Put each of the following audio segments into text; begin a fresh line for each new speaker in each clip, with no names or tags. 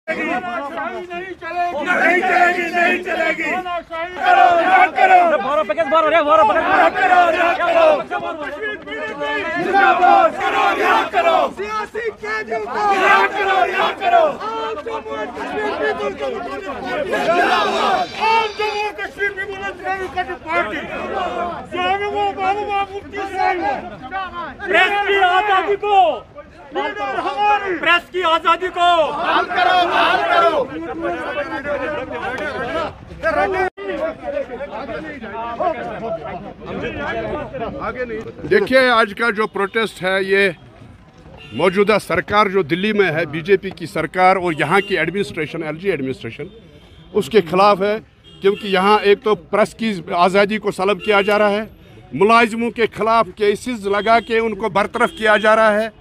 नहीं चलेगी, नहीं चलेगी। करो, करो। करो, सियासी कैदियों को रिहा करो, रिहा करो। आम Jammu Kashmir People's Democratic Party press की आजादी को, प्रेस की आजादी को बहाल करो, बहाल करो।
देखिए, आज का जो प्रोटेस्ट है ये मौजूदा सरकार जो दिल्ली में है, बीजेपी की सरकार और यहाँ की एडमिनिस्ट्रेशन, एलजी एडमिनिस्ट्रेशन, उसके खिलाफ है। क्योंकि यहाँ एक तो प्रेस की आज़ादी को सलब किया जा रहा है, मुलाजिमों के खिलाफ केसेस लगा के उनको बरतरफ किया जा रहा है,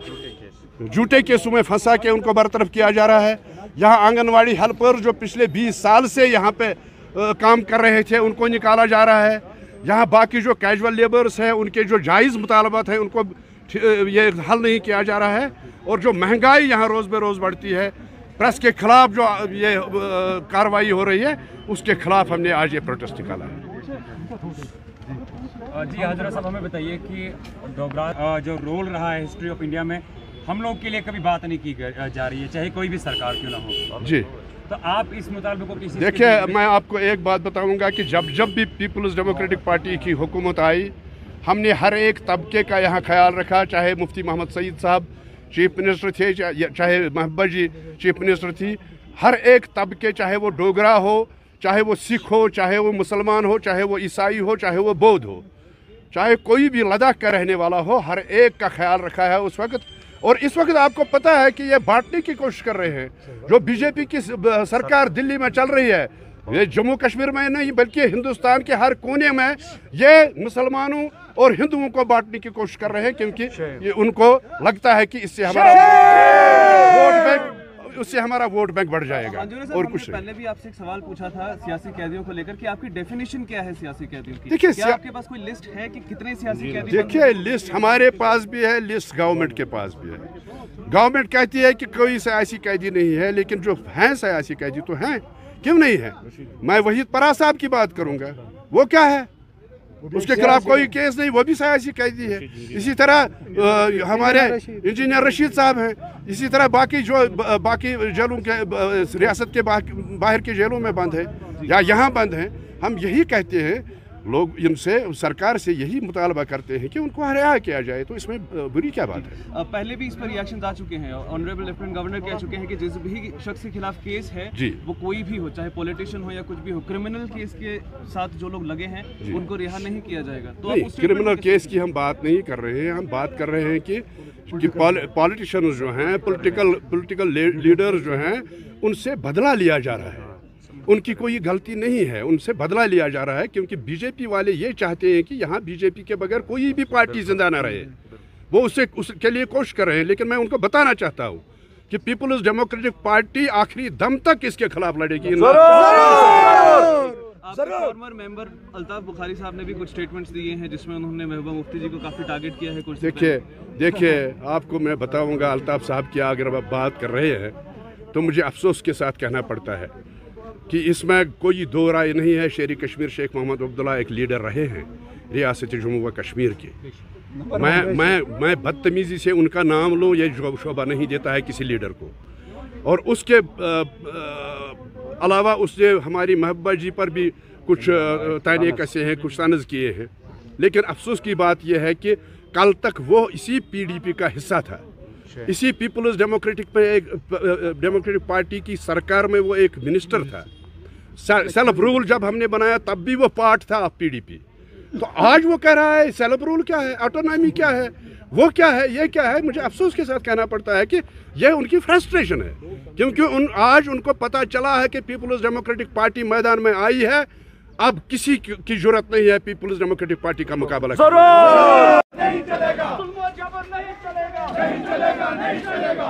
झूठे केसों में फंसा के उनको बरतरफ किया जा रहा है। यहाँ आंगनवाड़ी हेल्पर जो पिछले 20 साल से यहाँ पे काम कर रहे थे उनको निकाला जा रहा है। यहाँ बाकी जो कैजुअल लेबर्स हैं उनके जो जायज़ मुतालबात हैं उनको ये हल नहीं किया जा रहा है। और जो महंगाई यहाँ रोज़ बे रोज़ बढ़ती है, प्रेस के खिलाफ जो ये कार्रवाई हो रही है उसके खिलाफ हमने आज ये प्रोटेस्ट निकाला है।
जी हजरत साहब, हमें बताइए कि डोगरा जो रोल रहा है हिस्ट्री ऑफ इंडिया में, हम लोग के लिए कभी बात नहीं की जा रही है, चाहे कोई भी सरकार क्यों ना हो।
जी,
तो आप इस मुताबिक को किसी
देखिए, मैं आपको एक बात बताऊंगा कि जब भी पीपल्स डेमोक्रेटिक पार्टी की हुकूमत आई, हमने हर एक तबके का यहाँ ख्याल रखा। चाहे मुफ्ती मोहम्मद सईद साहब चीफ मिनिस्टर थे, चाहे महबूबा जी चीफ मिनिस्टर थी, हर एक तबके, चाहे वो डोगरा हो, चाहे वो सिख हो, चाहे वो मुसलमान हो, चाहे वो ईसाई हो, चाहे वो बौद्ध हो, चाहे कोई भी लद्दाख का रहने वाला हो, हर एक का ख्याल रखा है उस वक्त। और इस वक्त आपको पता है कि ये बांटने की कोशिश कर रहे हैं। जो बीजेपी की सरकार दिल्ली में चल रही है, ये जम्मू कश्मीर में नहीं बल्कि हिंदुस्तान के हर कोने में ये मुसलमानों और हिंदुओं को बांटने की कोशिश कर रहे हैं। क्योंकि ये उनको लगता है कि इससे हमारा वोट बैंक बढ़ जाएगा। और कुछ
पहले भी आपसे एक सवाल पूछा था सियासी कैदियों को लेकर कि आपकी डेफिनेशन क्या है सियासी कैदियों की?
देखिए,
क्या आपके पास कोई लिस्ट है कि कितने सियासी कैदी?
देखिए, लिस्ट हमारे पास भी है, लिस्ट गवर्नमेंट के पास भी है। गवर्नमेंट कहती है कि कोई सियासी कैदी नहीं है, लेकिन जो हैं सियासी कैदी तो हैं, क्यों नहीं है? मैं वहीद परा साहब की बात करूंगा, वो क्या है? उसके खिलाफ कोई केस नहीं, वो भी सियासी कैदी है। इसी तरह हमारे इंजीनियर रशीद साहब हैं। इसी तरह बाकी जेलों के रियासत के बाहर के जेलों में बंद है या यहाँ बंद हैं। हम यही कहते हैं, लोग इनसे, सरकार से यही मुतालबा करते हैं कि उनको रिहा किया जाए। तो इसमें बुरी क्या बात है?
पहले भी इस पर रिएक्शन आ चुके हैं। ऑनरेबल लेफ्टिनेंट गवर्नर कह चुके हैं कि जिस भी शख्स के खिलाफ केस है वो कोई भी हो, चाहे पॉलिटिशियन हो या कुछ भी हो, क्रिमिनल केस के साथ जो लोग लगे हैं उनको रिहा नहीं किया जाएगा। तो
नहीं, क्रिमिनल केस की हम बात नहीं कर रहे हैं। हम बात कर रहे हैं कि पॉलिटिशियन जो हैं, पॉलिटिकल लीडर जो हैं, उनसे बदला लिया जा रहा है। उनकी कोई गलती नहीं है, उनसे बदला लिया जा रहा है। क्योंकि बीजेपी वाले ये चाहते हैं कि यहाँ बीजेपी के बगैर कोई भी पार्टी जिंदा ना रहे। वो उसके लिए कोशिश कर रहे हैं। लेकिन मैं उनको बताना चाहता हूँ कि पीपल्स डेमोक्रेटिक पार्टी आखिरी दम तक इसके खिलाफ लड़ेगी।
फॉर्मर मेंबर अल्ताफ बुखारी साहब ने भी कुछ स्टेटमेंट्स दिए हैं जिसमें उन्होंने महबूबा मुफ्ती जी को काफ़ी टारगेट किया है। कुछ
देखिए, आपको मैं बताऊँगा, अल्ताफ साहब की अगर आप बात कर रहे हैं तो मुझे अफसोस के साथ कहना पड़ता है कि इसमें कोई दो राय नहीं है। शेर कश्मीर शेख मोहम्मद अब्दुल्ला एक लीडर रहे हैं रियासत जम्मू व कश्मीर के। मैं बदतमीज़ी से उनका नाम लूँ, ये शोभा नहीं देता है किसी लीडर को। और उसके अलावा उसने हमारी महबूबा जी पर भी कुछ ताने कसे हैं, कुछ तनज़ किए हैं। लेकिन अफसोस की बात यह है कि कल तक वो इसी PDP का हिस्सा था। इसी पीपल्स डेमोक्रेटिक पार्टी की सरकार में वो एक मिनिस्टर था। सेल्फ रूल जब हमने बनाया तब भी वो पार्ट था PDP। तो आज वो कह रहा है सेल्फ रूल क्या है, ऑटोनॉमी क्या है, वो क्या है, ये क्या है। मुझे अफसोस के साथ कहना पड़ता है कि ये उनकी फ्रस्ट्रेशन है। क्योंकि आज उनको पता चला है कि पीपल्स डेमोक्रेटिक पार्टी मैदान में आई है। अब किसी की जरूरत नहीं है पीपल्स डेमोक्रेटिक पार्टी का मुकाबला
नहीं चलेगा, नहीं चलेगा, नहीं चलेगा।